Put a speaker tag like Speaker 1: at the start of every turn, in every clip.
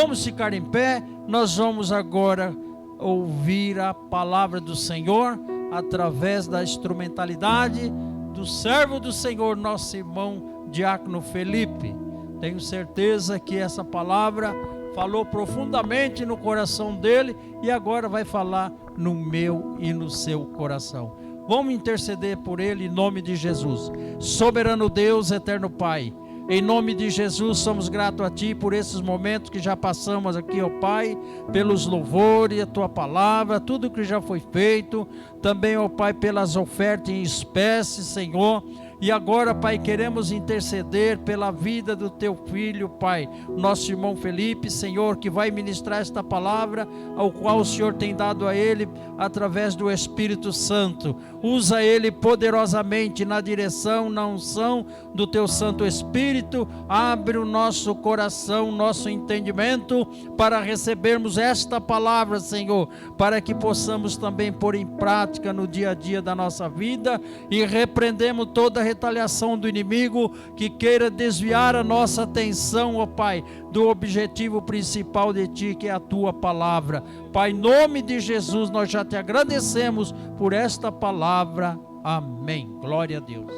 Speaker 1: Vamos ficar em pé, nós vamos agora ouvir a palavra do Senhor através da instrumentalidade do servo do Senhor, nosso irmão Diácono Felipe. Tenho certeza que essa palavra falou profundamente no coração dele e agora vai falar no meu e no seu coração. Vamos interceder por ele em nome de Jesus. Soberano Deus, eterno Pai, em nome de Jesus, somos gratos a Ti por esses momentos que já passamos aqui, ó Pai, pelos louvores, a Tua palavra, tudo que já foi feito, também, ó Pai, pelas ofertas em espécie, Senhor. E agora, Pai, queremos interceder pela vida do Teu Filho, Pai, nosso irmão Felipe, Senhor, que vai ministrar esta palavra, ao qual o Senhor tem dado a ele através do Espírito Santo. Usa ele poderosamente na direção, na unção do Teu Santo Espírito. Abre o nosso coração, nosso entendimento, para recebermos esta palavra, Senhor, para que possamos também pôr em prática no dia a dia da nossa vida, e repreendemos toda retaliação do inimigo que queira desviar a nossa atenção, ó Pai, do objetivo principal de Ti, que é a Tua palavra. Pai, em nome de Jesus, nós já Te agradecemos por esta palavra. Amém. Glória a Deus.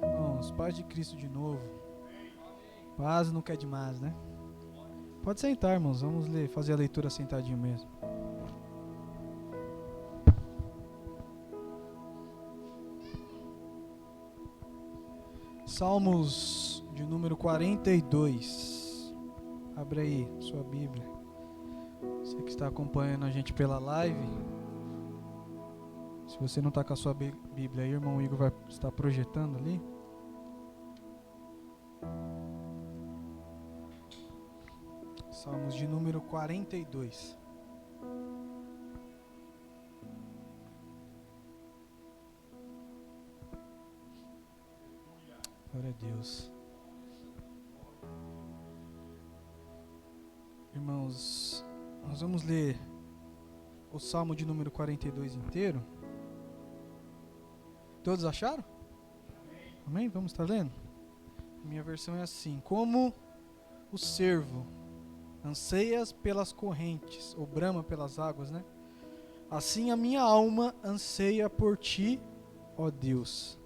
Speaker 2: Irmãos, paz de Cristo de novo. Paz nunca é demais, né? Pode sentar, irmãos. Vamos ler, fazer a leitura sentadinho mesmo. Salmos de número 42. Abre aí sua Bíblia. Você que está acompanhando a gente pela live. Se você não está com a sua Bíblia aí, o irmão Igor vai estar projetando ali. Salmos de número 42. Glória a Deus. Irmãos, nós vamos ler o Salmo de número 42 inteiro. Todos acharam? Amém? Vamos estar lendo? A minha versão é assim: como o cervo anseias pelas correntes, ou brama pelas águas, né? Assim a minha alma anseia por Ti, ó Deus.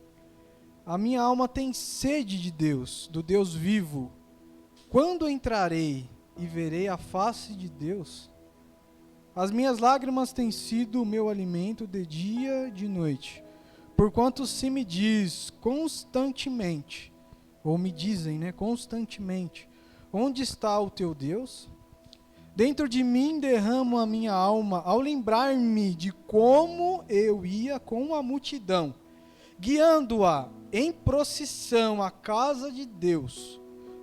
Speaker 2: A minha alma tem sede de Deus, do Deus vivo. Quando entrarei e verei a face de Deus? As minhas lágrimas têm sido o meu alimento de dia e de noite. Porquanto se me diz constantemente, ou me dizem, né, constantemente, onde está o teu Deus? Dentro de mim derramo a minha alma ao lembrar-me de como eu ia com a multidão, guiando-a em procissão à casa de Deus,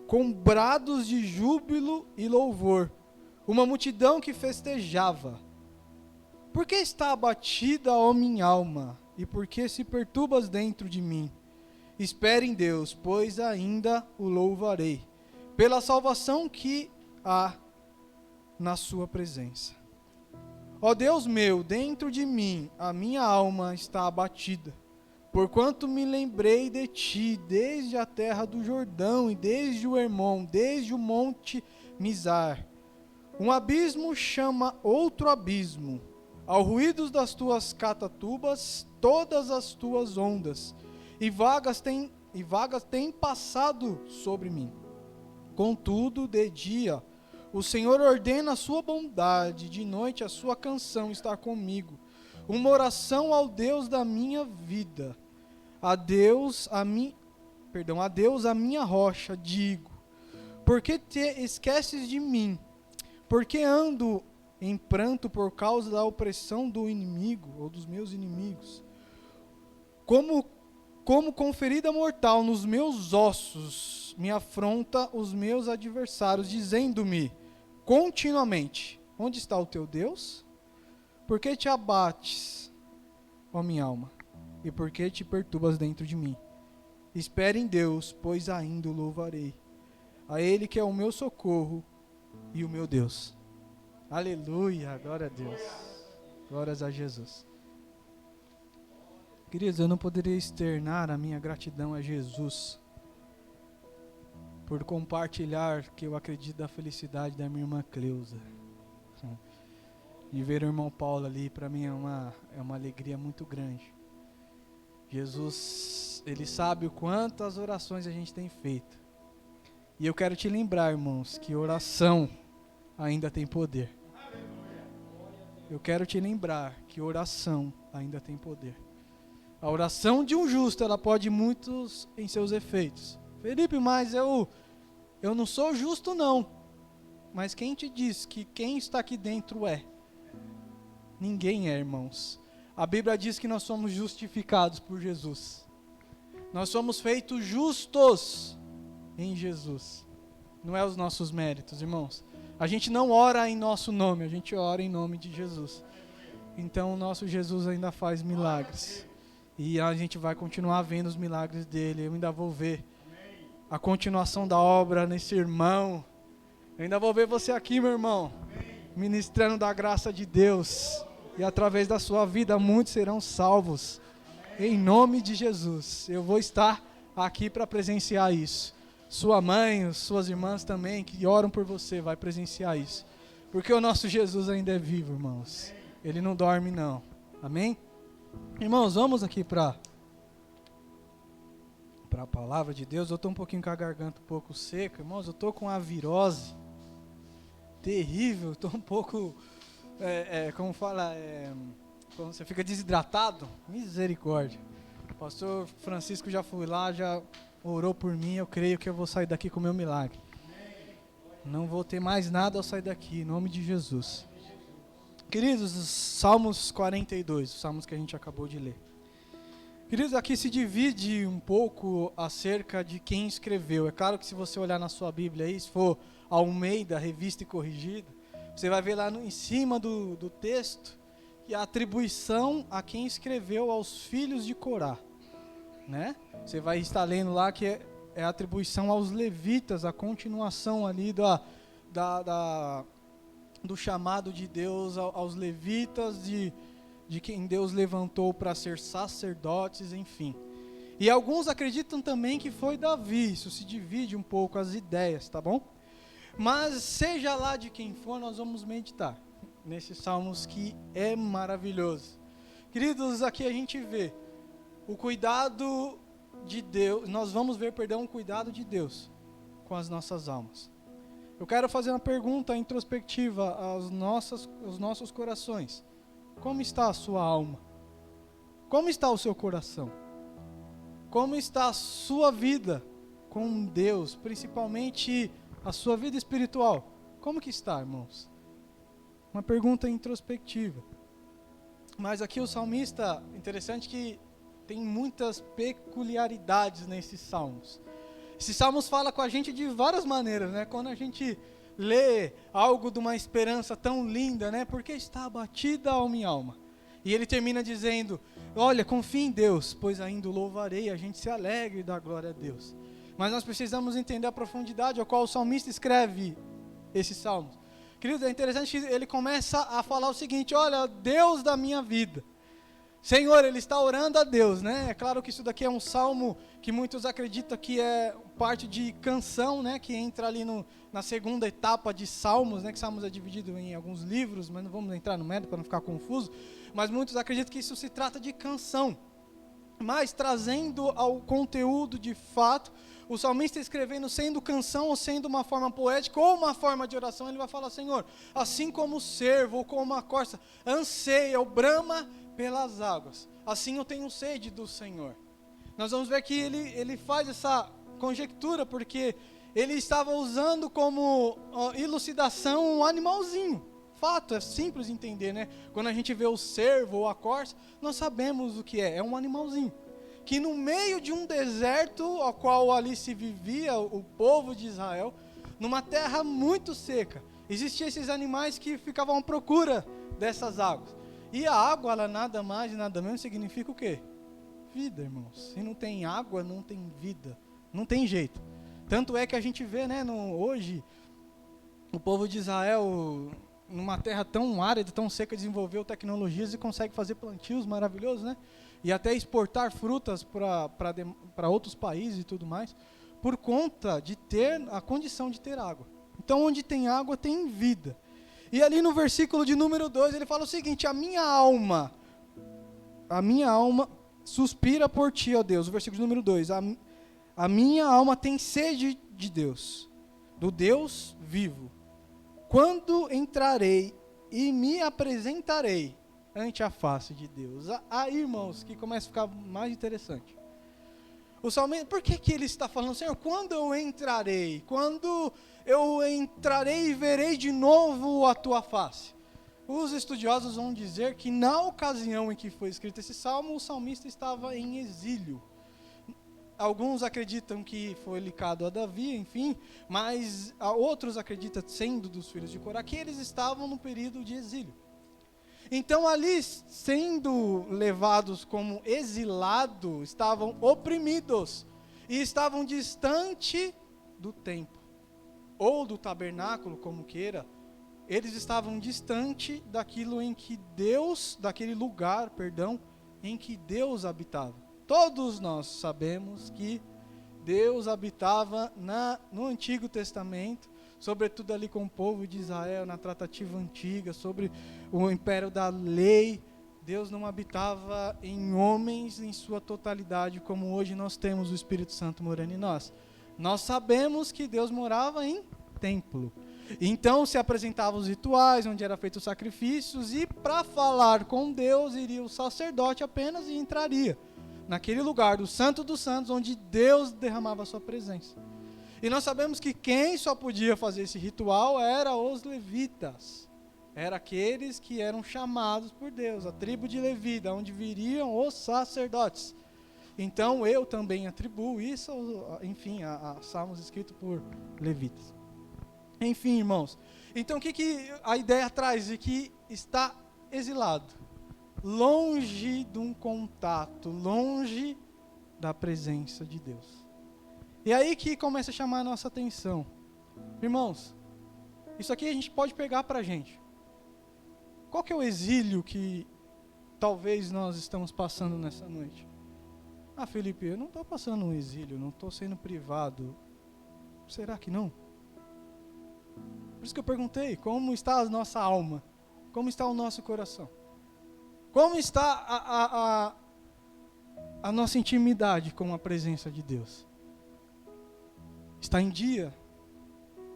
Speaker 2: com brados de júbilo e louvor, uma multidão que festejava. Por que está abatida, ó minha alma, e por que se perturbas dentro de mim? Espere em Deus, pois ainda o louvarei, pela salvação que há na sua presença. Ó Deus meu, dentro de mim a minha alma está abatida, porquanto me lembrei de Ti, desde a terra do Jordão e desde o Hermon, desde o monte Mizar. Um abismo chama outro abismo, ao ruído das Tuas catatubas, todas as Tuas ondas, e vagas têm passado sobre mim. Contudo, de dia, o Senhor ordena a sua bondade, de noite a sua canção está comigo, uma oração ao Deus da minha vida. A Deus, a minha rocha, digo, por que te esqueces de mim? Porque ando em pranto por causa da opressão do inimigo, ou dos meus inimigos. Como com ferida mortal nos meus ossos, me afronta os meus adversários, dizendo-me continuamente, onde está o teu Deus? Por que te abates, ó minha alma? E por que te perturbas dentro de mim? Espere em Deus, pois ainda o louvarei. A Ele que é o meu socorro e o meu Deus. Aleluia, glória a Deus. Glórias a Jesus. Queridos, eu não poderia externar a minha gratidão a Jesus por compartilhar que eu acredito da felicidade da minha irmã Cleusa. E ver o irmão Paulo ali, para mim é uma alegria muito grande. Jesus, Ele sabe o quantas orações a gente tem feito. E eu quero te lembrar, irmãos, que oração ainda tem poder. Eu quero te lembrar que oração ainda tem poder. A oração de um justo, ela pode muitos em seus efeitos. Felipe, mas eu não sou justo não. Mas quem te diz que quem está aqui dentro é? Ninguém é, irmãos. A Bíblia diz que nós somos justificados por Jesus. Nós somos feitos justos em Jesus. Não é os nossos méritos, irmãos. A gente não ora em nosso nome, a gente ora em nome de Jesus. Então o nosso Jesus ainda faz milagres. E a gente vai continuar vendo os milagres dele. Eu ainda vou ver a continuação da obra nesse irmão. Eu ainda vou ver você aqui, meu irmão, ministrando da graça de Deus. E através da sua vida muitos serão salvos. Em nome de Jesus. Eu vou estar aqui para presenciar isso. Sua mãe, suas irmãs também, que oram por você, vai presenciar isso. Porque o nosso Jesus ainda é vivo, irmãos. Ele não dorme, não. Amém? Irmãos, vamos aqui para a palavra de Deus. Eu estou um pouquinho com a garganta um pouco seca. Irmãos, eu estou com a virose terrível. Estou um pouco, como fala, quando você fica desidratado. Misericórdia. O pastor Francisco já foi lá, já orou por mim. Eu creio que eu vou sair daqui com o meu milagre. Não vou ter mais nada ao sair daqui, em nome de Jesus. Queridos, os Salmos 42, os salmos que a gente acabou de ler. Queridos, aqui se divide um pouco acerca de quem escreveu. É claro que se você olhar na sua Bíblia aí, se for Almeida, revista e corrigida, você vai ver lá em cima do texto que a atribuição a quem escreveu aos filhos de Corá. Né? Você vai estar lendo lá que é a atribuição aos levitas, a continuação ali do chamado de Deus aos levitas, de quem Deus levantou para ser sacerdotes, enfim. E alguns acreditam também que foi Davi. Isso se divide um pouco as ideias, tá bom? Mas seja lá de quem for, nós vamos meditar nesses salmos que é maravilhoso. Queridos, aqui a gente vê o cuidado de Deus, nós vamos ver, o cuidado de Deus com as nossas almas. Eu quero fazer uma pergunta introspectiva aos nossos corações. Como está a sua alma? Como está o seu coração? Como está a sua vida com Deus, principalmente a sua vida espiritual? Como que está, irmãos? Uma pergunta introspectiva. Mas aqui o salmista, interessante que tem muitas peculiaridades nesses salmos. Esses salmos falam com a gente de várias maneiras, né? Quando a gente lê algo de uma esperança tão linda, né? Porque está abatida a minha alma. E ele termina dizendo, olha, confie em Deus, pois ainda o louvarei, a gente se alegre e dá glória a Deus. Mas nós precisamos entender a profundidade a qual o salmista escreve esses salmos. Queridos, é interessante que ele começa a falar o seguinte, olha, Deus da minha vida. Senhor, ele está orando a Deus, né? É claro que isso daqui é um salmo que muitos acreditam que é parte de canção, né? Que entra ali na segunda etapa de salmos, né? Que salmos é dividido em alguns livros, mas não vamos entrar no mérito para não ficar confuso. Mas muitos acreditam que isso se trata de canção. Mas trazendo ao conteúdo de fato, o salmista escrevendo sendo canção ou sendo uma forma poética ou uma forma de oração, ele vai falar, Senhor, assim como o cervo ou como a corça anseia ou brama pelas águas, assim eu tenho sede do Senhor. Nós vamos ver que ele faz essa conjectura, porque ele estava usando como elucidação um animalzinho. Fato, é simples de entender, né? Quando a gente vê o cervo ou a corça, nós sabemos o que é um animalzinho. Que no meio de um deserto, ao qual ali se vivia o povo de Israel, numa terra muito seca, existiam esses animais que ficavam à procura dessas águas. E a água, ela nada mais e nada menos significa o quê? Vida, irmãos. Se não tem água, não tem vida. Não tem jeito. Tanto é que a gente vê, né, hoje, o povo de Israel, numa terra tão árida, tão seca, desenvolveu tecnologias e consegue fazer plantios maravilhosos, né? E até exportar frutas para outros países e tudo mais. por conta de ter a condição de ter água. Então, onde tem água, tem vida. E ali no versículo de número 2, ele fala o seguinte: a minha alma suspira por ti, ó Deus. O versículo de número 2, a minha alma tem sede de Deus, do Deus vivo. Quando entrarei e me apresentarei ante a face de Deus. Aí, irmãos, que começa a ficar mais interessante. O salmista, por que ele está falando, Senhor, quando eu entrarei? Quando eu entrarei e verei de novo a tua face? Os estudiosos vão dizer que na ocasião em que foi escrito esse salmo, o salmista estava em exílio. Alguns acreditam que foi ligado a Davi, enfim, mas outros acreditam, sendo dos filhos de Corá, que eles estavam no período de exílio. Então ali, sendo levados como exilados, estavam oprimidos e estavam distante do templo, ou do tabernáculo, como queira. Eles estavam distante daquilo em que Deus, daquele lugar, em que Deus habitava. Todos nós sabemos que Deus habitava no Antigo Testamento, sobretudo ali com o povo de Israel, na tratativa antiga, sobre o império da lei. Deus não habitava em homens em sua totalidade, como hoje nós temos o Espírito Santo morando em nós. Nós sabemos que Deus morava em templo. Então se apresentavam os rituais, onde eram feitos os sacrifícios, e para falar com Deus, iria o sacerdote apenas e entraria naquele lugar do Santo dos Santos, onde Deus derramava a sua presença. E nós sabemos que quem só podia fazer esse ritual eram os levitas. Eram aqueles que eram chamados por Deus, a tribo de Levi, da onde viriam os sacerdotes. Então eu também atribuo isso, enfim, a salmos escritos por levitas. Enfim, irmãos. Então o que a ideia traz? De que está exilado, longe de um contato, longe da presença de Deus. E aí que começa a chamar a nossa atenção. Irmãos, isso aqui a gente pode pegar para a gente. Qual que é o exílio que talvez nós estamos passando nessa noite? Ah, Felipe, eu não estou passando um exílio, não estou sendo privado. Será que não? Por isso que eu perguntei, como está a nossa alma? Como está o nosso coração? Como está a nossa intimidade com a presença de Deus? Está em dia?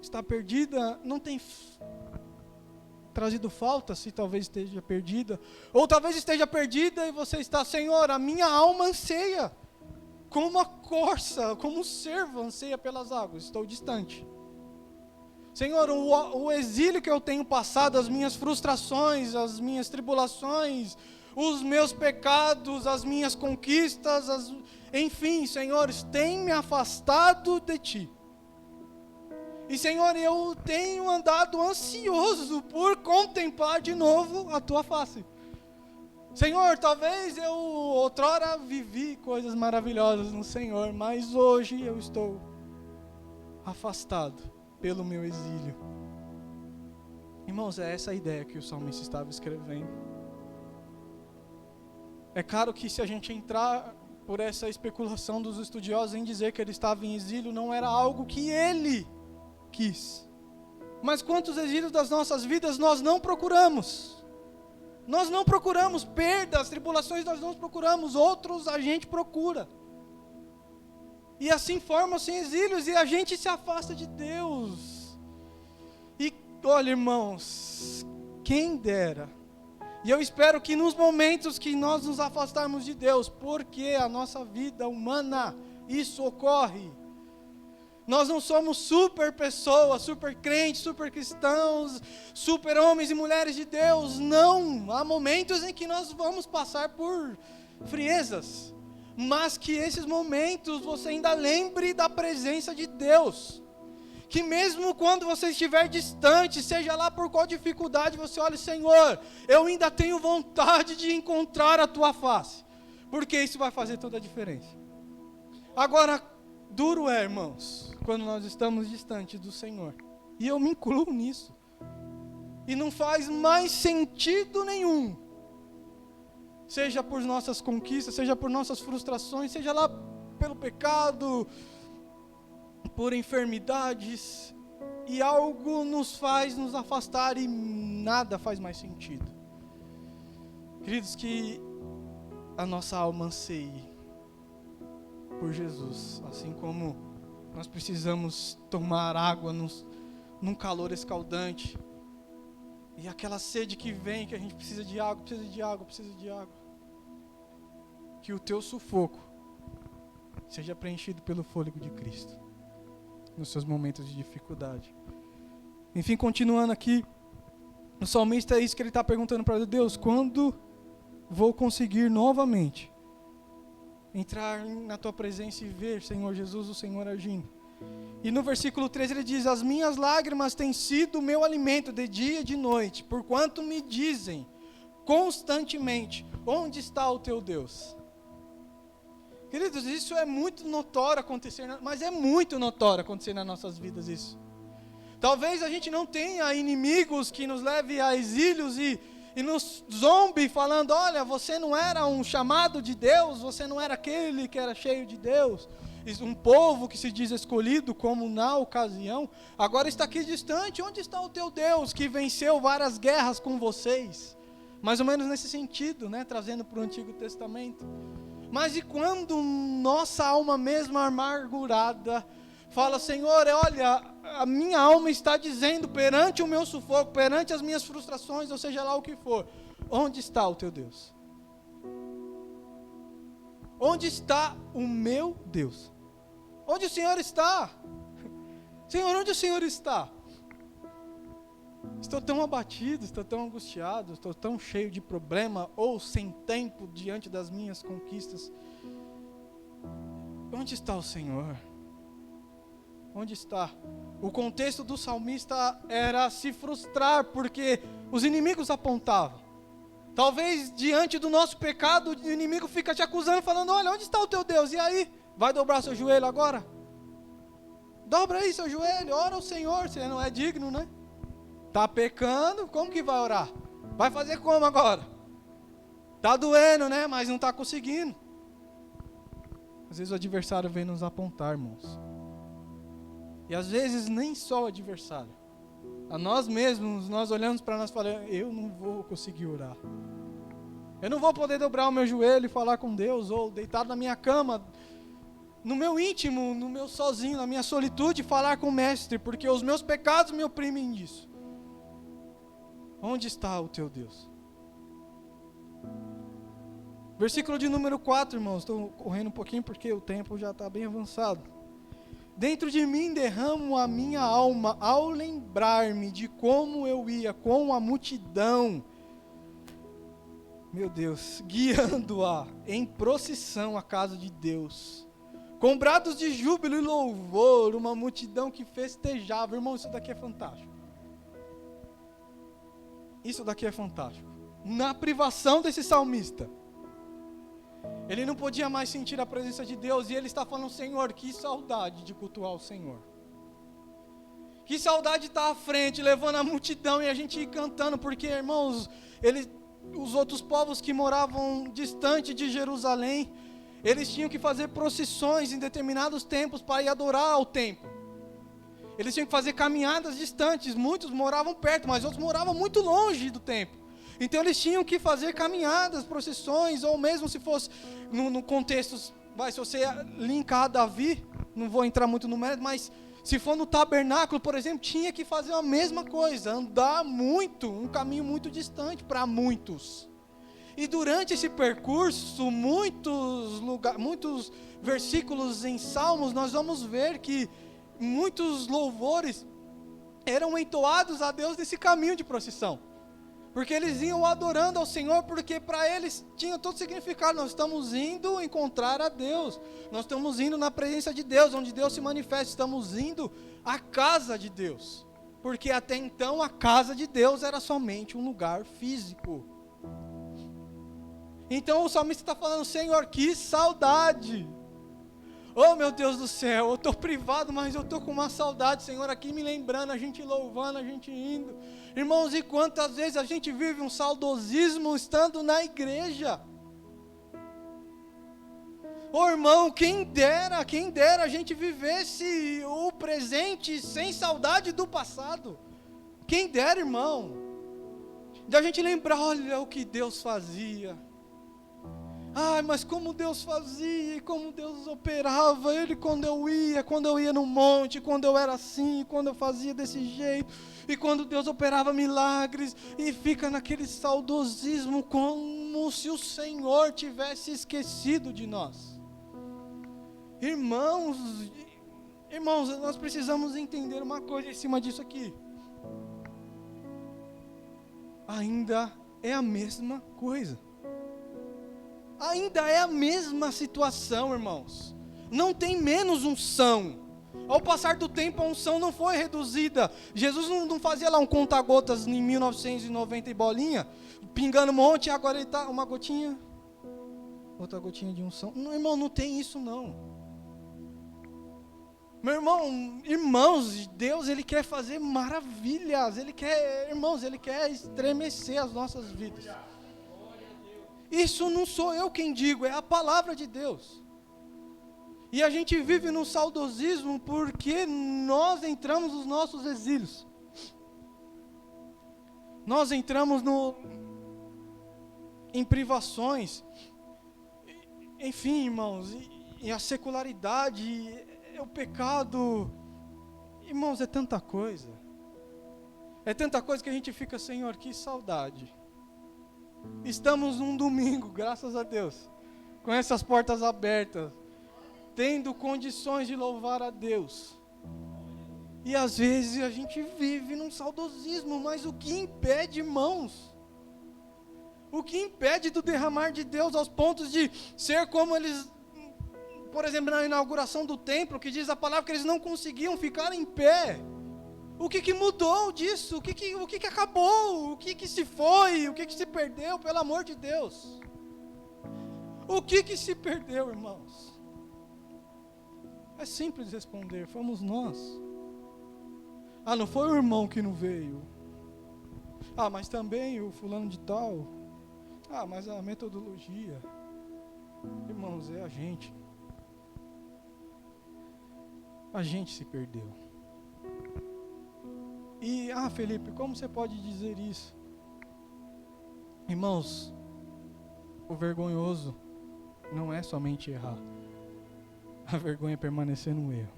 Speaker 2: Está perdida? Não tem trazido falta, se talvez esteja perdida? Ou talvez esteja perdida e você está, Senhor, a minha alma anseia, como uma corça, como um cervo anseia pelas águas, estou distante. Senhor, o exílio que eu tenho passado, as minhas frustrações, as minhas tribulações, os meus pecados, as minhas conquistas, enfim, Senhor, tem me afastado de Ti. E, Senhor, eu tenho andado ansioso por contemplar de novo a Tua face. Senhor, talvez eu outrora vivi coisas maravilhosas no Senhor, mas hoje eu estou afastado pelo meu exílio. Irmãos, é essa a ideia que o salmista estava escrevendo. É claro que se a gente entrar por essa especulação dos estudiosos em dizer que ele estava em exílio, não era algo que ele quis. Mas quantos exílios das nossas vidas nós não procuramos? Nós não procuramos perdas, tribulações, nós não procuramos, outros a gente procura. E assim formam-se exílios e a gente se afasta de Deus. E olha, irmãos, quem dera. E eu espero que nos momentos que nós nos afastarmos de Deus, porque a nossa vida humana, isso ocorre. Nós não somos super pessoas, super crentes, super cristãos, super homens e mulheres de Deus. Não, há momentos em que nós vamos passar por friezas. Mas que esses momentos você ainda lembre da presença de Deus. Que mesmo quando você estiver distante, seja lá por qual dificuldade, você olhe, Senhor, eu ainda tenho vontade de encontrar a Tua face. Porque isso vai fazer toda a diferença. Agora, duro é, irmãos, quando nós estamos distantes do Senhor. E eu me incluo nisso. E não faz mais sentido nenhum. Seja por nossas conquistas, seja por nossas frustrações, seja lá pelo pecado, por enfermidades, e algo nos faz nos afastar e nada faz mais sentido. Queridos, que a nossa alma anseie por Jesus, assim como nós precisamos tomar água num calor escaldante, e aquela sede que vem, que a gente precisa de água, precisa de água. Que o teu sufoco seja preenchido pelo fôlego de Cristo nos seus momentos de dificuldade. Enfim, continuando aqui, o salmista é isso que ele está perguntando para Deus: quando vou conseguir novamente entrar na tua presença e ver, Senhor Jesus, o Senhor agindo? E no versículo 13 ele diz: as minhas lágrimas têm sido o meu alimento de dia e de noite, porquanto me dizem constantemente: onde está o teu Deus? Queridos, isso é muito notório acontecer, mas é muito notório acontecer nas nossas vidas isso. Talvez a gente não tenha inimigos que nos leve a exílios e nos zombe falando: olha, você não era um chamado de Deus, você não era aquele que era cheio de Deus. Um povo que se diz escolhido, como na ocasião, agora está aqui distante. Onde está o teu Deus que venceu várias guerras com vocês? Mais ou menos nesse sentido, né? Trazendo para o Antigo Testamento. Mas e quando nossa alma mesmo amargurada fala: Senhor, olha, a minha alma está dizendo perante o meu sufoco, perante as minhas frustrações, ou seja lá o que for, onde está o teu Deus? Onde está o meu Deus? Onde o Senhor está? Senhor, onde o Senhor está? Estou tão abatido, estou tão angustiado, estou tão cheio de problema, ou sem tempo diante das minhas conquistas. Onde está o Senhor? Onde está? O contexto do salmista era se frustrar, porque os inimigos apontavam. Talvez diante do nosso pecado, o inimigo fica te acusando, falando: olha, onde está o teu Deus? E aí? Vai dobrar seu joelho agora? Dobra aí seu joelho, ora ao Senhor, você não é digno, né? Está pecando, como que vai orar? Vai fazer como agora? Está doendo, né? Mas não está conseguindo. Às vezes o adversário vem nos apontar, irmãos. E às vezes nem só o adversário. A nós mesmos, nós olhamos para nós e falamos: eu não vou conseguir orar. Eu não vou poder dobrar o meu joelho e falar com Deus, ou deitado na minha cama, no meu íntimo, no meu sozinho, na minha solitude, falar com o Mestre, porque os meus pecados me oprimem disso. Onde está o teu Deus? Versículo de número 4, irmãos. Estou correndo um pouquinho porque o tempo já está bem avançado. Dentro de mim derramo a minha alma ao lembrar-me de como eu ia com a multidão, meu Deus, guiando-a em procissão à casa de Deus, com brados de júbilo e louvor, uma multidão que festejava. Irmão, isso daqui é fantástico. Isso daqui é fantástico. Na privação desse salmista, ele não podia mais sentir a presença de Deus, e ele está falando: Senhor, que saudade de cultuar o Senhor. Que saudade de estar à frente, levando a multidão e a gente ir cantando, porque, irmãos, os outros povos que moravam distante de Jerusalém, eles tinham que fazer procissões em determinados tempos para ir adorar ao templo. Eles tinham que fazer caminhadas distantes, muitos moravam perto, mas outros moravam muito longe do templo. Então eles tinham que fazer caminhadas, procissões, ou mesmo se fosse no contexto, se você linkar a Davi, não vou entrar muito no mérito, mas se for no tabernáculo, por exemplo, tinha que fazer a mesma coisa, andar muito, um caminho muito distante para muitos. E durante esse percurso, muitos versículos em Salmos, nós vamos ver que muitos louvores eram entoados a Deus nesse caminho de procissão. Porque eles iam adorando ao Senhor, porque para eles tinha todo significado. Nós estamos indo encontrar a Deus. Nós estamos indo na presença de Deus, onde Deus se manifesta. Estamos indo à casa de Deus. Porque até então a casa de Deus era somente um lugar físico. Então o salmista está falando: Senhor, que saudade. Oh, meu Deus do céu, eu estou privado, mas eu estou com uma saudade, Senhor, aqui me lembrando, a gente louvando, a gente indo. Irmãos, e quantas vezes a gente vive um saudosismo estando na igreja? Ô irmão, quem dera a gente vivesse o presente sem saudade do passado. Quem dera, irmão, da gente lembrar, olha o que Deus fazia. Ai, mas como Deus fazia, como Deus operava, Ele quando eu ia no monte, quando eu era assim, quando eu fazia desse jeito, e quando Deus operava milagres, e fica naquele saudosismo, como se o Senhor tivesse esquecido de nós. Irmãos, nós precisamos entender uma coisa em cima disso aqui. Ainda é a mesma coisa. Ainda é a mesma situação, irmãos. Não tem menos unção. Ao passar do tempo, a unção não foi reduzida. Jesus não fazia lá um conta-gotas em 1990 e bolinha, pingando um monte, e agora ele está uma gotinha, outra gotinha de unção. Não, irmão, não tem isso não. Meu irmão, irmãos, Deus, Ele quer fazer maravilhas. Ele quer estremecer as nossas vidas. Isso não sou eu quem digo, é a palavra de Deus. E a gente vive no saudosismo porque nós entramos nos nossos exílios. Nós entramos em privações. Enfim, irmãos, e a secularidade, o pecado. Irmãos, é tanta coisa. É tanta coisa que a gente fica, Senhor, que saudade. Estamos num domingo, graças a Deus, com essas portas abertas, tendo condições de louvar a Deus. E às vezes a gente vive num saudosismo, mas o que impede, irmãos? O que impede do derramar de Deus aos pontos de ser como eles, por exemplo, na inauguração do templo, que diz a palavra que eles não conseguiam ficar em pé? O que mudou disso? O que acabou? O que se foi? O que se perdeu? Pelo amor de Deus. O que se perdeu, irmãos? É simples responder, fomos nós. Ah, não foi o irmão que não veio. Ah, mas também o fulano de tal. Ah, mas a metodologia. Irmãos, é a gente. A gente se perdeu. E, Felipe, como você pode dizer isso? Irmãos, o vergonhoso não é somente errar. A vergonha é permanecer no erro.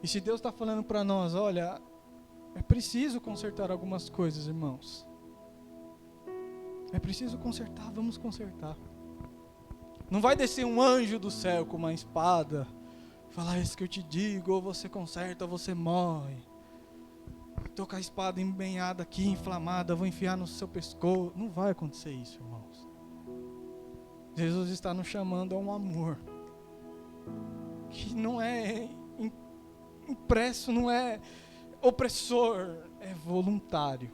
Speaker 2: E se Deus está falando para nós, olha, é preciso consertar algumas coisas, irmãos. É preciso consertar, vamos consertar. Não vai descer um anjo do céu com uma espada, falar isso que eu te digo, ou você conserta ou você morre. Estou com a espada embenhada aqui, inflamada, vou enfiar no seu pescoço. Não vai acontecer isso, irmãos. Jesus está nos chamando a um amor que não é impresso, não é opressor, é voluntário.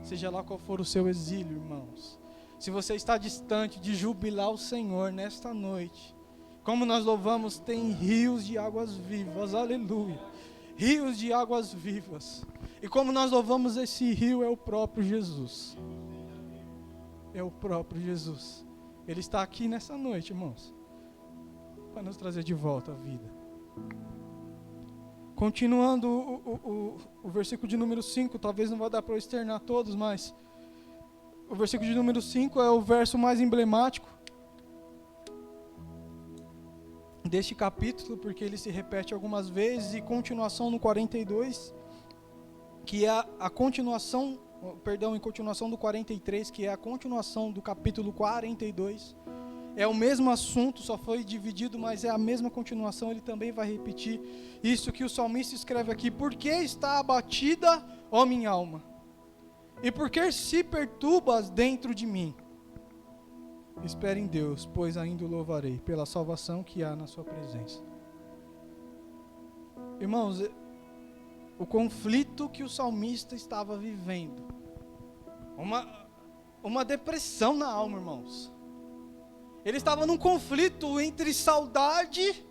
Speaker 2: Seja lá qual for o seu exílio, irmãos. Se você está distante de jubilar o Senhor nesta noite, como nós louvamos, tem rios de águas vivas, aleluia. Rios de águas vivas. E como nós louvamos, esse rio é o próprio Jesus. É o próprio Jesus. Ele está aqui nessa noite, irmãos, para nos trazer de volta a vida. Continuando o versículo de número 5, talvez não vai dar para eu externar todos, mas o versículo de número 5 é o verso mais emblemático deste capítulo, porque ele se repete algumas vezes, e continuação no 42, que é a continuação, em continuação do 43, que é a continuação do capítulo 42, é o mesmo assunto, só foi dividido, mas é a mesma continuação, ele também vai repetir isso que o salmista escreve aqui: por que está abatida, ó minha alma? E por que se perturbas dentro de mim? Espere em Deus, pois ainda o louvarei pela salvação que há na sua presença. Irmãos, o conflito que o salmista estava vivendo, uma depressão na alma, irmãos. Ele estava num conflito entre saudade,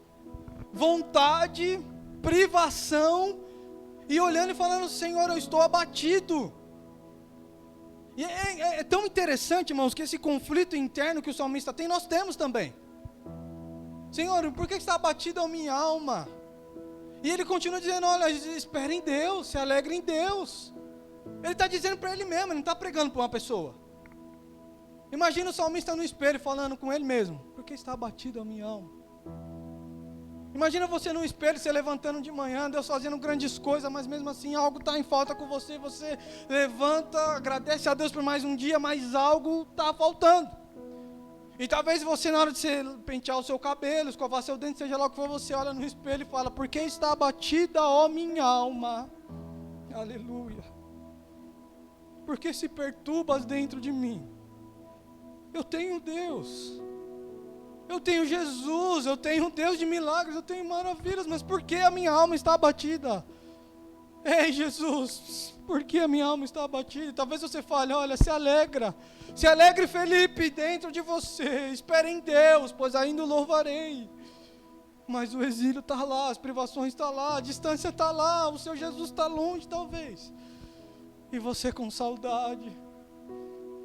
Speaker 2: vontade, privação, e olhando e falando: Senhor, eu estou abatido. E é tão interessante, irmãos, que esse conflito interno que o salmista tem, nós temos também. Senhor, por que está abatida a minha alma? E ele continua dizendo, olha, espere em Deus, se alegre em Deus. Ele está dizendo para ele mesmo, ele não está pregando para uma pessoa. Imagina o salmista no espelho falando com ele mesmo, por que está abatida a minha alma? Imagina você no espelho, se levantando de manhã, Deus fazendo grandes coisas, mas mesmo assim algo está em falta com você, você levanta, agradece a Deus por mais um dia, mas algo está faltando. E talvez você, na hora de você pentear o seu cabelo, escovar seu dente, seja lá o que for, você olha no espelho e fala, por que está abatida, ó minha alma? Aleluia. Por que se perturbas dentro de mim? Eu tenho Deus. Eu tenho Jesus, eu tenho um Deus de milagres, eu tenho maravilhas, mas por que a minha alma está abatida? Ei, Jesus, por que a minha alma está abatida? Talvez você fale, olha, se alegre, Felipe, dentro de você, espere em Deus, pois ainda o louvarei. Mas o exílio está lá, as privações estão lá, a distância está lá, o seu Jesus está longe talvez. E você com saudade.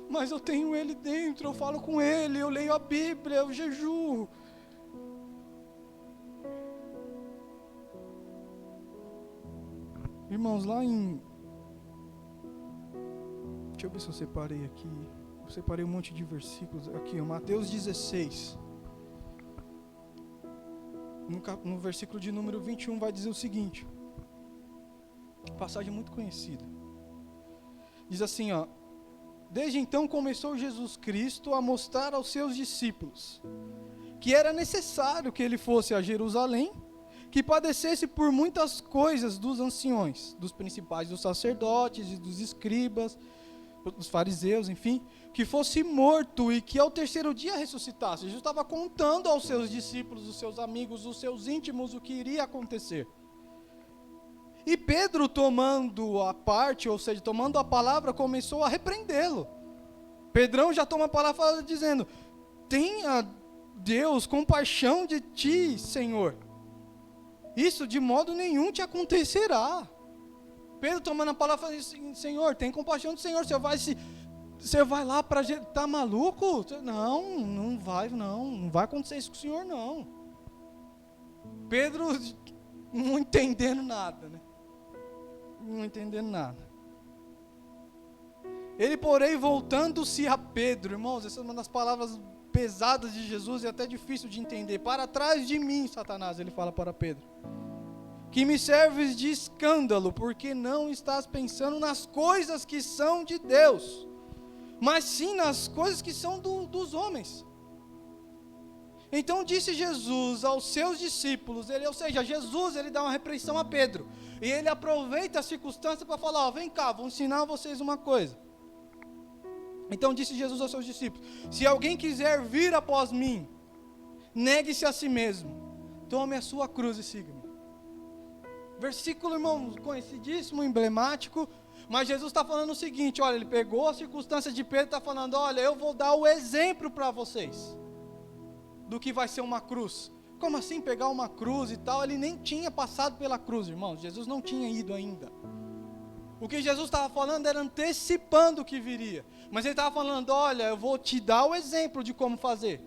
Speaker 2: Mas eu tenho Ele dentro, eu falo com Ele, eu leio a Bíblia, eu jejuo. Irmãos, lá em... Deixa eu ver se eu separei aqui. Eu separei um monte de versículos aqui, Mateus 16. No versículo de número 21 vai dizer o seguinte. Passagem muito conhecida. Diz assim, ó. Desde então começou Jesus Cristo a mostrar aos seus discípulos que era necessário que ele fosse a Jerusalém, que padecesse por muitas coisas dos anciões, dos principais dos sacerdotes e dos escribas, dos fariseus, enfim, que fosse morto e que ao terceiro dia ressuscitasse. Jesus estava contando aos seus discípulos, os seus amigos, os seus íntimos o que iria acontecer. E Pedro, tomando a parte, ou seja, tomando a palavra, começou a repreendê-lo. Pedrão já toma a palavra dizendo, tenha Deus compaixão de ti, Senhor. Isso de modo nenhum te acontecerá. Pedro tomando a palavra fala assim, Senhor, tem compaixão do Senhor, você vai lá para... Tá maluco? Não vai acontecer isso com o Senhor, não. Pedro não entendendo nada, né? Não entendendo nada. Ele, porém, voltando-se a Pedro, irmãos, essa é uma das palavras pesadas de Jesus e até difícil de entender. Para trás de mim, Satanás, ele fala para Pedro, que me serves de escândalo, porque não estás pensando nas coisas que são de Deus, mas sim nas coisas que são dos homens. Então disse Jesus aos seus discípulos, Jesus ele dá uma repreensão a Pedro, e ele aproveita a circunstância para falar, vem cá, vou ensinar vocês uma coisa. Então disse Jesus aos seus discípulos, se alguém quiser vir após mim, negue-se a si mesmo, tome a sua cruz e siga-me. Versículo, irmão, conhecidíssimo, emblemático, mas Jesus está falando o seguinte, olha, ele pegou a circunstância de Pedro e está falando, olha, eu vou dar o exemplo para vocês, do que vai ser uma cruz. Como assim pegar uma cruz e tal? Ele nem tinha passado pela cruz, irmãos. Jesus não tinha ido ainda. O que Jesus estava falando era antecipando o que viria. Mas ele estava falando, olha, eu vou te dar o exemplo de como fazer.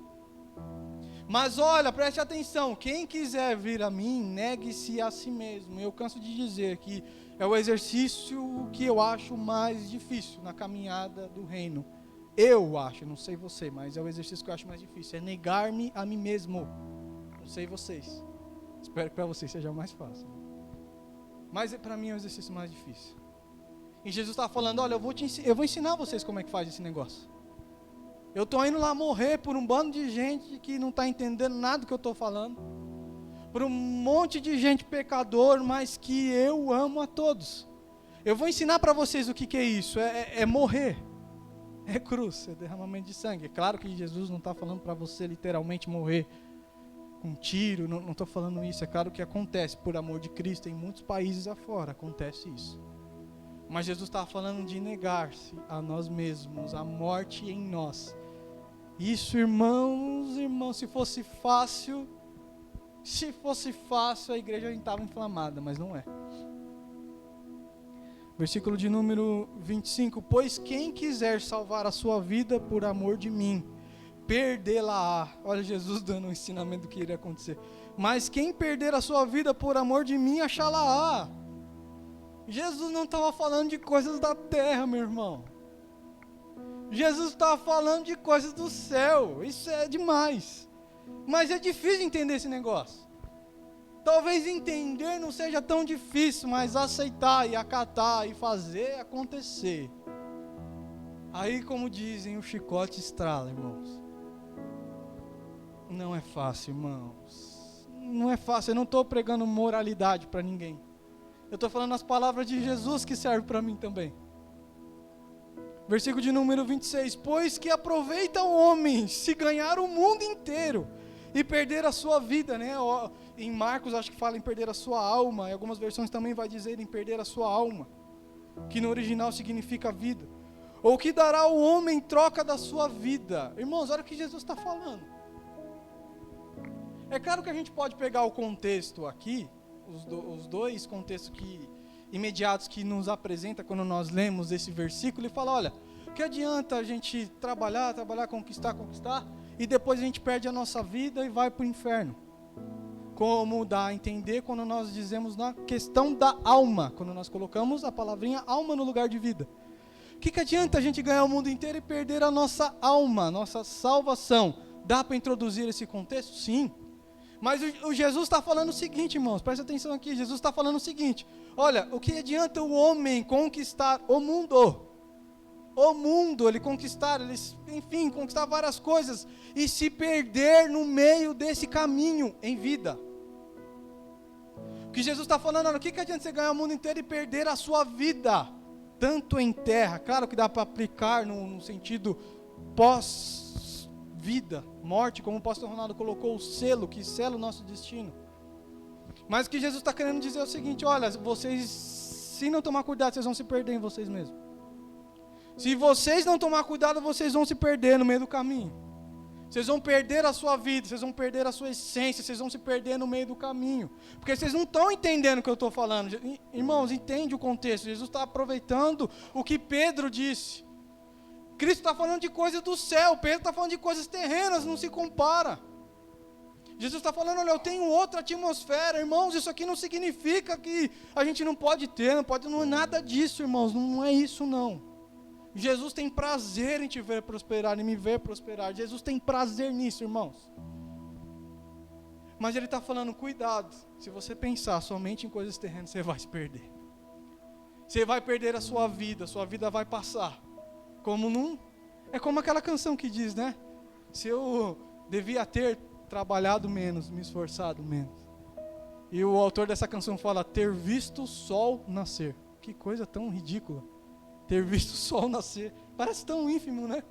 Speaker 2: Mas olha, preste atenção, quem quiser vir a mim, negue-se a si mesmo. Eu canso de dizer que é o exercício que eu acho mais difícil na caminhada do reino. Eu acho, não sei você, mas é o exercício que eu acho mais difícil, é negar-me a mim mesmo. Não sei vocês, espero que para vocês seja mais fácil. Mas para mim é o exercício mais difícil. E Jesus está falando, olha, eu vou ensinar vocês como é que faz esse negócio. Eu estou indo lá morrer por um bando de gente que não está entendendo nada do que eu estou falando. Por um monte de gente pecador, mas que eu amo a todos. Eu vou ensinar para vocês o que é isso, é morrer. É cruz, é derramamento de sangue. É claro que Jesus não está falando para você literalmente morrer com um tiro, não estou falando isso. É claro que acontece, por amor de Cristo, em muitos países afora, acontece isso. Mas Jesus estava falando de negar-se a nós mesmos, a morte em nós. Isso, irmãos, se fosse fácil, a igreja estava inflamada, mas não é. Versículo de número 25. Pois quem quiser salvar a sua vida por amor de mim, perdê-la-á. Olha Jesus dando um ensinamento do que iria acontecer. Mas quem perder a sua vida por amor de mim, achá-la-á. Jesus não estava falando de coisas da terra, meu irmão. Jesus estava falando de coisas do céu. Isso é demais. Mas é difícil entender esse negócio. Talvez entender não seja tão difícil, mas aceitar e acatar e fazer acontecer. Aí, como dizem, o chicote estrala, irmãos. Não é fácil, irmãos. Não é fácil. Eu não estou pregando moralidade para ninguém. Eu estou falando as palavras de Jesus que servem para mim também. Versículo de número 26. Pois que aproveita o homem se ganhar o mundo inteiro e perder a sua vida, né? Em Marcos acho que fala em perder a sua alma. Em algumas versões também vai dizer em perder a sua alma, que no original significa vida. Ou que dará o homem em troca da sua vida. Irmãos, olha o que Jesus está falando. É claro que a gente pode pegar o contexto aqui, os dois contextos imediatos que nos apresenta quando nós lemos esse versículo e falar, olha, que adianta a gente trabalhar, conquistar, e depois a gente perde a nossa vida e vai para o inferno. Como dá a entender quando nós dizemos na questão da alma, quando nós colocamos a palavrinha alma no lugar de vida. O que adianta a gente ganhar o mundo inteiro e perder a nossa alma, nossa salvação? Dá para introduzir esse contexto? Sim. Mas o Jesus está falando o seguinte, irmãos, presta atenção aqui, Jesus está falando o seguinte, olha, o que adianta o homem conquistar o mundo? O mundo, ele conquistar várias coisas e se perder no meio desse caminho em vida. O que Jesus está falando, olha, o que adianta você ganhar o mundo inteiro e perder a sua vida? Tanto em terra, claro que dá para aplicar no sentido pós-vida, morte, como o pastor Ronaldo colocou, o selo, que sela o nosso destino. Mas o que Jesus está querendo dizer é o seguinte, olha, vocês, se não tomar cuidado, vocês vão se perder em vocês mesmos. Se vocês não tomar cuidado, vocês vão se perder no meio do caminho. Vocês vão perder a sua vida, vocês vão perder a sua essência, vocês vão se perder no meio do caminho. Porque vocês não estão entendendo o que eu estou falando. Irmãos, entende o contexto. Jesus está aproveitando o que Pedro disse. Cristo está falando de coisas do céu, Pedro está falando de coisas terrenas, não se compara. Jesus está falando, olha, eu tenho outra atmosfera, irmãos, isso aqui não significa que a gente não pode ter, não é nada disso, irmãos, não é isso não. Jesus tem prazer em te ver prosperar, em me ver prosperar. Jesus tem prazer nisso, irmãos. Mas ele está falando, cuidado. Se você pensar somente em coisas terrenas, você vai se perder. Você vai perder a sua vida vai passar. É como aquela canção que diz, né? Se eu devia ter trabalhado menos, me esforçado menos. E o autor dessa canção fala, ter visto o sol nascer. Que coisa tão ridícula. Ter visto o sol nascer, parece tão ínfimo, né?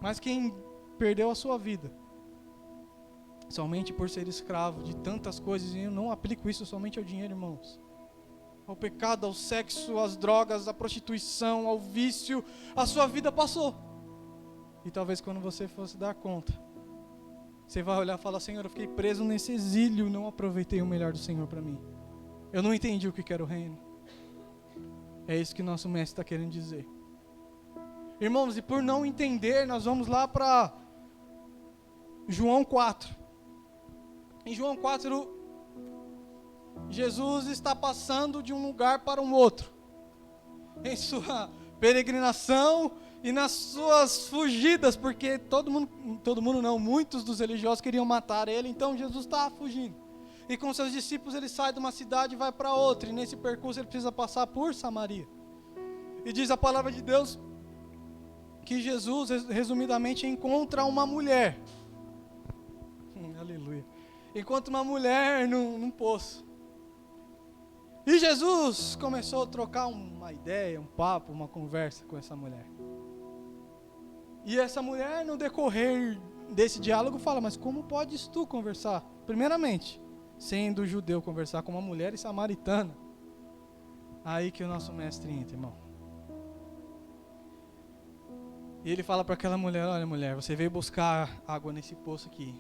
Speaker 2: Mas quem perdeu a sua vida, somente por ser escravo de tantas coisas, e eu não aplico isso somente ao dinheiro, irmãos, ao pecado, ao sexo, às drogas, à prostituição, ao vício, a sua vida passou. E talvez quando você fosse dar conta, você vai olhar e falar, Senhor, eu fiquei preso nesse exílio, não aproveitei o melhor do Senhor para mim. Eu não entendi o que era o reino. É isso que nosso mestre está querendo dizer. Irmãos, e por não entender, nós vamos lá para João 4. Em João 4, Jesus está passando de um lugar para um outro. Em sua peregrinação e nas suas fugidas, porque muitos dos religiosos queriam matar ele, então Jesus está fugindo. E com seus discípulos ele sai de uma cidade e vai para outra. E nesse percurso ele precisa passar por Samaria. E diz a palavra de Deus que Jesus, resumidamente, encontra uma mulher. Aleluia. Encontra uma mulher num poço. E Jesus começou a trocar uma ideia, um papo, uma conversa com essa mulher. E essa mulher, no decorrer desse diálogo, fala, mas como podes tu conversar? Primeiramente, sendo judeu, conversar com uma mulher e samaritana. Aí que o nosso mestre entra, irmão. E ele fala para aquela mulher, olha mulher, você veio buscar água nesse poço aqui,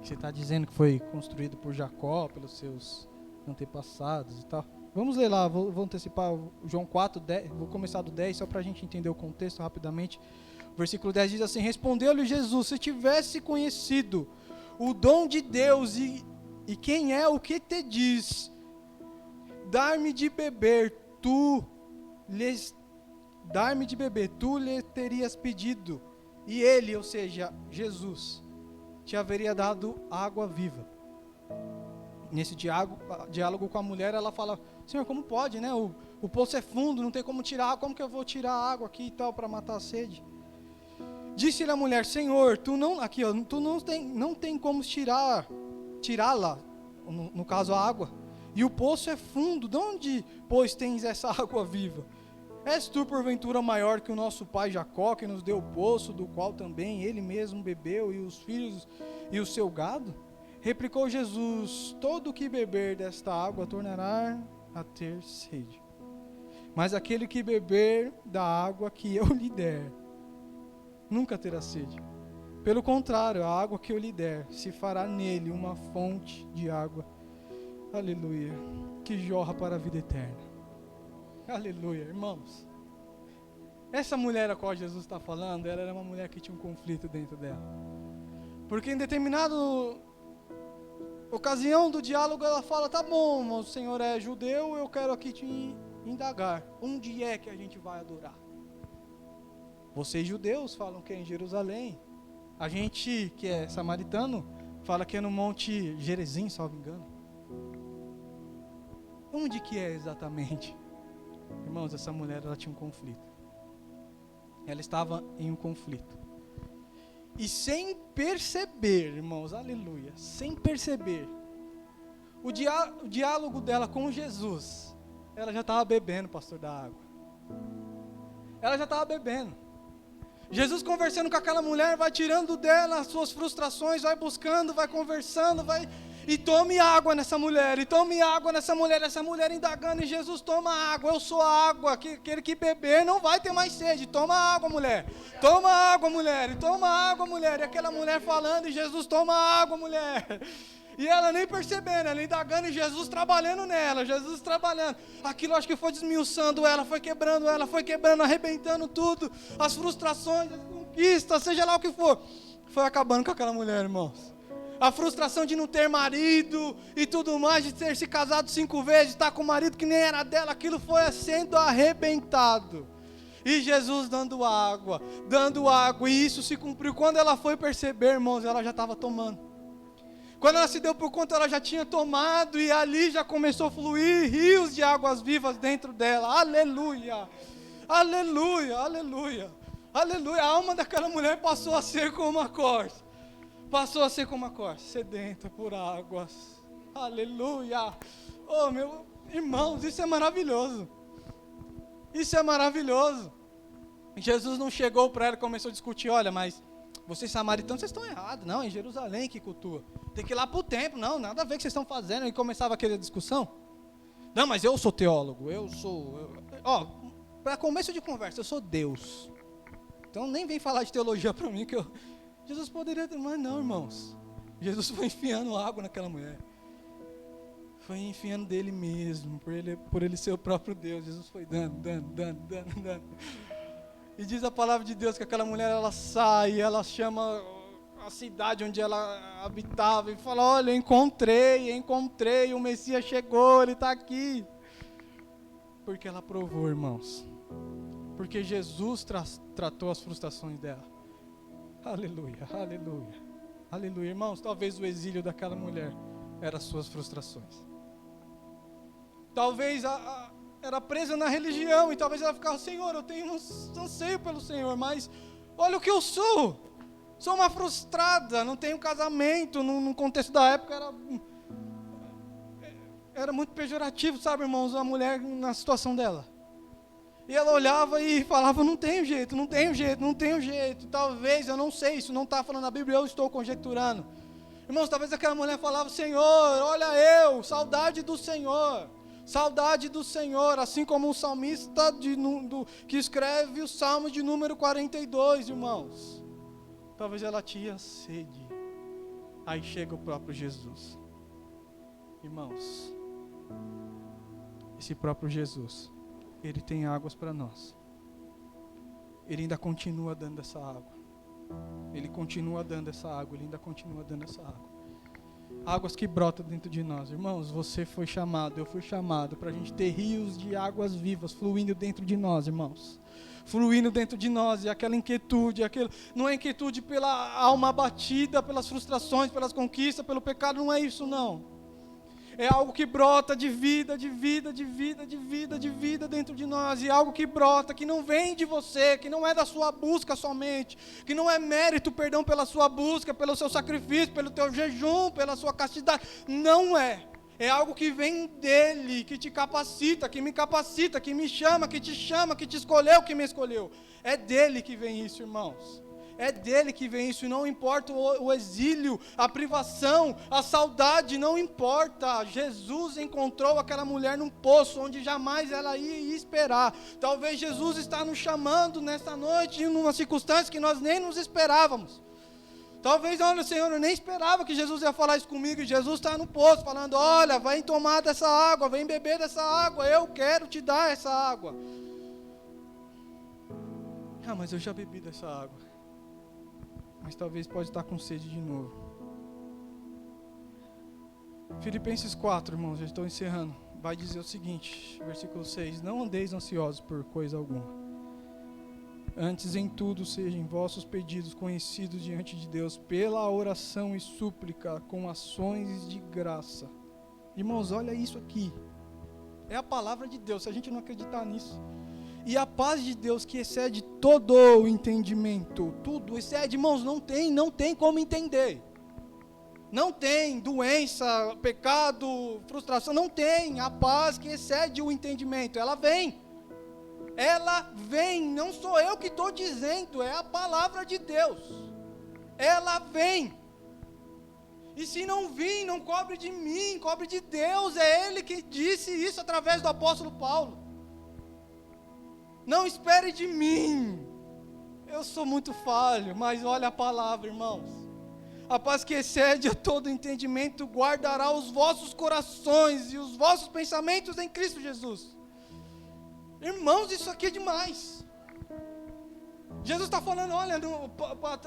Speaker 2: que você está dizendo que foi construído por Jacó, pelos seus antepassados e tal. Vamos ler lá, vou antecipar João 4, 10, vou começar do 10, só para a gente entender o contexto rapidamente. O versículo 10 diz assim: respondeu-lhe Jesus: se tivesse conhecido o dom de Deus e quem é o que te diz, dar-me de beber, tu lhe terias pedido, e ele, ou seja, Jesus, te haveria dado água viva. Nesse diálogo com a mulher, ela fala: Senhor, como pode, né? O poço é fundo, não tem como tirar água, como que eu vou tirar a água aqui e tal, para matar a sede? Disse-lhe a mulher: Senhor, tu não tem como tirá-la, no caso a água, e o poço é fundo, de onde, pois, tens essa água viva? És tu, porventura, maior que o nosso pai Jacó, que nos deu o poço, do qual também ele mesmo bebeu, e os filhos e o seu gado? Replicou Jesus: todo o que beber desta água tornará a ter sede. Mas aquele que beber da água que eu lhe der, nunca terá sede. Pelo contrário, a água que eu lhe der se fará nele uma fonte de água, aleluia, que jorra para a vida eterna. Aleluia, irmãos. Essa mulher a qual Jesus está falando, ela era uma mulher que tinha um conflito dentro dela. Porque em determinada ocasião do diálogo ela fala: tá bom, o Senhor é judeu, eu quero aqui te indagar. Onde é que a gente vai adorar? Vocês judeus falam que é em Jerusalém. A gente que é samaritano fala que é no Monte Gerizim, salvo engano. Onde que é exatamente? Irmãos, essa mulher, ela tinha um conflito. Ela estava em um conflito. E sem perceber, irmãos, aleluia, sem perceber, o diálogo dela com Jesus, ela já estava bebendo, pastor, da água. Ela já estava bebendo. Jesus conversando com aquela mulher, vai tirando dela as suas frustrações, vai buscando, vai conversando, e tome água nessa mulher, essa mulher indagando, e Jesus: toma água, eu sou a água, aquele que beber não vai ter mais sede, toma água, mulher, toma água, mulher, e toma água, mulher, e aquela mulher falando, e Jesus: toma água, mulher, e ela nem percebendo, ela indagando, e Jesus trabalhando nela, Jesus trabalhando, aquilo acho que foi desmiuçando ela, foi quebrando, arrebentando tudo, as frustrações, as conquistas, seja lá o que for, foi acabando com aquela mulher, irmãos. A frustração de não ter marido e tudo mais, de ter se casado 5 vezes, estar com um marido que nem era dela, aquilo foi sendo arrebentado. E Jesus dando água, e isso se cumpriu. Quando ela foi perceber, irmãos, ela já estava tomando. Quando ela se deu por conta, ela já tinha tomado, e ali já começou a fluir rios de águas vivas dentro dela. Aleluia, aleluia, aleluia, aleluia. A alma daquela mulher passou a ser como uma corça. Sedenta por águas. Aleluia. Oh, meu irmãos, isso é maravilhoso. Isso é maravilhoso. Jesus não chegou para ela e começou a discutir: olha, mas vocês samaritanos, vocês estão errados. Não, em Jerusalém que cultua. Tem que ir lá para o templo. Não, nada a ver o que vocês estão fazendo. E começava aquela discussão. Não, mas eu sou teólogo. Para começo de conversa, eu sou Deus. Então nem vem falar de teologia para mim, que Jesus poderia ter, mas não, irmãos. Jesus foi enfiando água naquela mulher. Foi enfiando dele mesmo, por ele ser o próprio Deus. Jesus foi dando. E diz a palavra de Deus que aquela mulher, ela sai, ela chama a cidade onde ela habitava e fala: olha, encontrei, o Messias chegou, ele está aqui. Porque ela provou, irmãos. Porque Jesus tratou as frustrações dela. Aleluia, aleluia, aleluia. Irmãos, talvez o exílio daquela mulher era as suas frustrações. Talvez era presa na religião, e talvez ela ficava: Senhor, eu tenho um anseio pelo Senhor, mas olha o que eu sou. Sou uma frustrada, não tenho casamento. No contexto da época era muito pejorativo, sabe, irmãos, a mulher na situação dela. E ela olhava e falava: não tenho jeito. Talvez, eu não sei, isso não está falando na Bíblia, eu estou conjecturando. Irmãos, talvez aquela mulher falava: Senhor, olha eu, saudade do Senhor, assim como o salmista que escreve o Salmo de número 42, irmãos. Talvez ela tinha sede. Aí chega o próprio Jesus. Irmãos, Esse próprio Jesus, Ele tem águas para nós. Ele ainda continua dando essa água. Ele continua dando essa água, Ele ainda continua dando essa água. Águas que brotam dentro de nós. Irmãos, você foi chamado, eu fui chamado para a gente ter rios de águas vivas fluindo dentro de nós, irmãos. Fluindo dentro de nós, e aquela inquietude, não é inquietude pela alma abatida, pelas frustrações, pelas conquistas, pelo pecado, não é isso não. É algo que brota de vida, de vida, de vida, de vida, de vida dentro de nós. E algo que brota, que não vem de você, que não é da sua busca somente, que não é mérito, perdão, pela sua busca, pelo seu sacrifício, pelo teu jejum, pela sua castidade. Não é. É algo que vem dele, que te capacita, que me chama, que te escolheu, que me escolheu. É dele que vem isso, irmãos. É dele que vem isso, e não importa o exílio, a privação, a saudade, não importa. Jesus encontrou aquela mulher num poço onde jamais ela ia esperar. Talvez Jesus está nos chamando nesta noite, em uma circunstância que nós nem nos esperávamos. Talvez, olha, Senhor, eu nem esperava que Jesus ia falar isso comigo, e Jesus está no poço falando, olha, vai tomar dessa água, vem beber dessa água, eu quero te dar essa água. Ah, mas eu já bebi dessa água. Mas talvez pode estar com sede de novo. Filipenses 4, irmãos, já estou encerrando. Vai dizer o seguinte, versículo 6. Não andeis ansiosos por coisa alguma. Antes em tudo sejam vossos pedidos conhecidos diante de Deus pela oração e súplica com ações de graça. Irmãos, olha isso aqui. É a palavra de Deus, se a gente não acreditar nisso. E a paz de Deus que excede todo o entendimento, tudo excede, irmãos, não tem como entender. Não tem doença, pecado, frustração, não tem. A paz que excede o entendimento, ela vem, não sou eu que estou dizendo, é a palavra de Deus. Ela vem. E se não vir, não cobre de mim, cobre de Deus, é Ele que disse isso através do apóstolo Paulo. Não espere de mim, eu sou muito falho, mas olha a palavra, irmãos. A paz que excede a todo entendimento guardará os vossos corações e os vossos pensamentos em Cristo Jesus. Irmãos, isso aqui é demais. Jesus está falando, olha,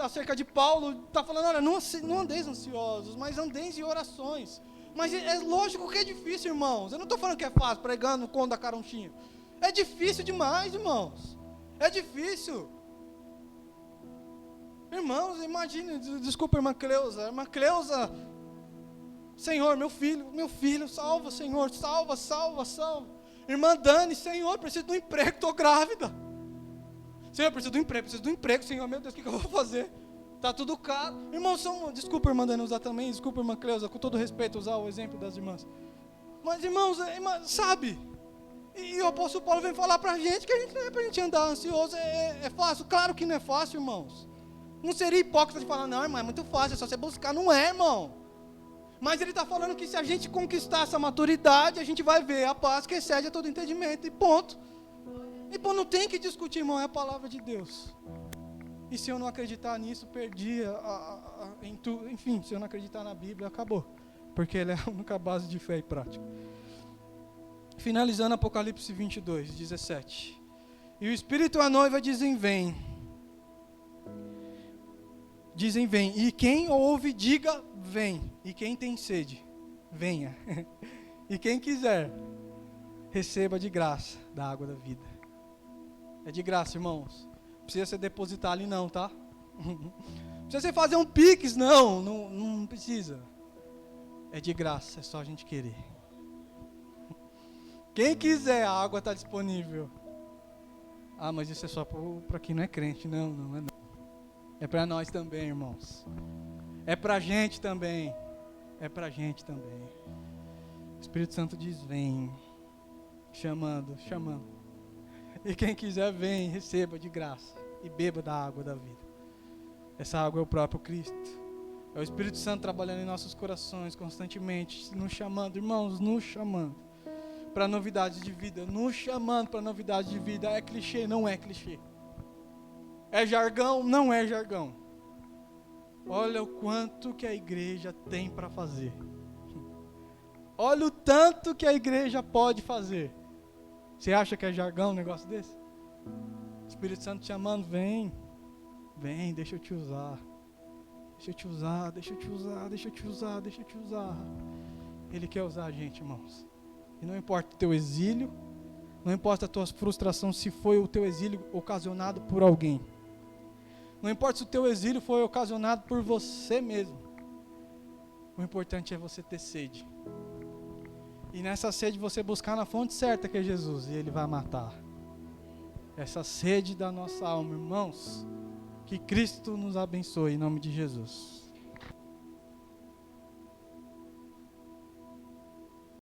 Speaker 2: acerca de Paulo, está falando, olha, não andeis ansiosos, mas andeis em orações. Mas é lógico que é difícil, irmãos. Eu não estou falando que é fácil, pregando com da caronchinha. É difícil demais, irmãos. É difícil. Irmãos, imagine, desculpa, irmã Cleusa. Irmã Cleusa, Senhor, meu filho, salva, Senhor, salva. Irmã Dani, Senhor, preciso de um emprego, estou grávida. Senhor, preciso de um emprego, Senhor, meu Deus, o que eu vou fazer? Está tudo caro. Irmãos, desculpa, irmã Dani, usar também, desculpa, irmã Cleusa, com todo respeito, usar o exemplo das irmãs. Mas, irmãos, sabe... E o apóstolo Paulo vem falar pra gente que não é pra gente andar ansioso, é fácil. Claro que não é fácil, irmãos. Não seria hipócrita de falar, não, irmão, é muito fácil, é só você buscar. Não é, irmão. Mas ele está falando que se a gente conquistar essa maturidade, a gente vai ver a paz que excede a todo entendimento. E ponto. E pô, não tem que discutir, irmão, é a palavra de Deus. E se eu não acreditar nisso, perdi em tudo. Enfim, se eu não acreditar na Bíblia, acabou. Porque ela é a única base de fé e prática. Finalizando Apocalipse 22, 17. E o Espírito e a noiva dizem, vem. Dizem, vem. E quem ouve, diga, vem. E quem tem sede, venha. E quem quiser, receba de graça da água da vida. É de graça, irmãos. Não precisa você depositar ali não, tá? Não precisa você fazer um pix, não precisa. É de graça, é só a gente querer. Quem quiser, a água está disponível. Ah, mas isso é só para quem não é crente. Não é não. É para nós também, irmãos. É para a gente também. O Espírito Santo diz, vem. Chamando. E quem quiser, vem, receba de graça. E beba da água da vida. Essa água é o próprio Cristo. É o Espírito Santo trabalhando em nossos corações constantemente. Nos chamando, irmãos, nos chamando. Para novidades de vida, nos chamando para novidades de vida. É clichê? Não é clichê. É jargão? Não é jargão. Olha o quanto que a igreja tem para fazer. Olha o tanto que a igreja pode fazer. Você acha que é jargão um negócio desse? O Espírito Santo te chamando, vem, deixa eu te usar. Deixa eu te usar, deixa eu te usar, deixa eu te usar, deixa eu te usar. Ele quer usar a gente, irmãos. E não importa o teu exílio, não importa a tua frustração, se foi o teu exílio ocasionado por alguém. Não importa se o teu exílio foi ocasionado por você mesmo. O importante é você ter sede. E nessa sede você buscar na fonte certa, que é Jesus, e Ele vai matar. Essa sede da nossa alma, irmãos. Que Cristo nos abençoe em nome de Jesus.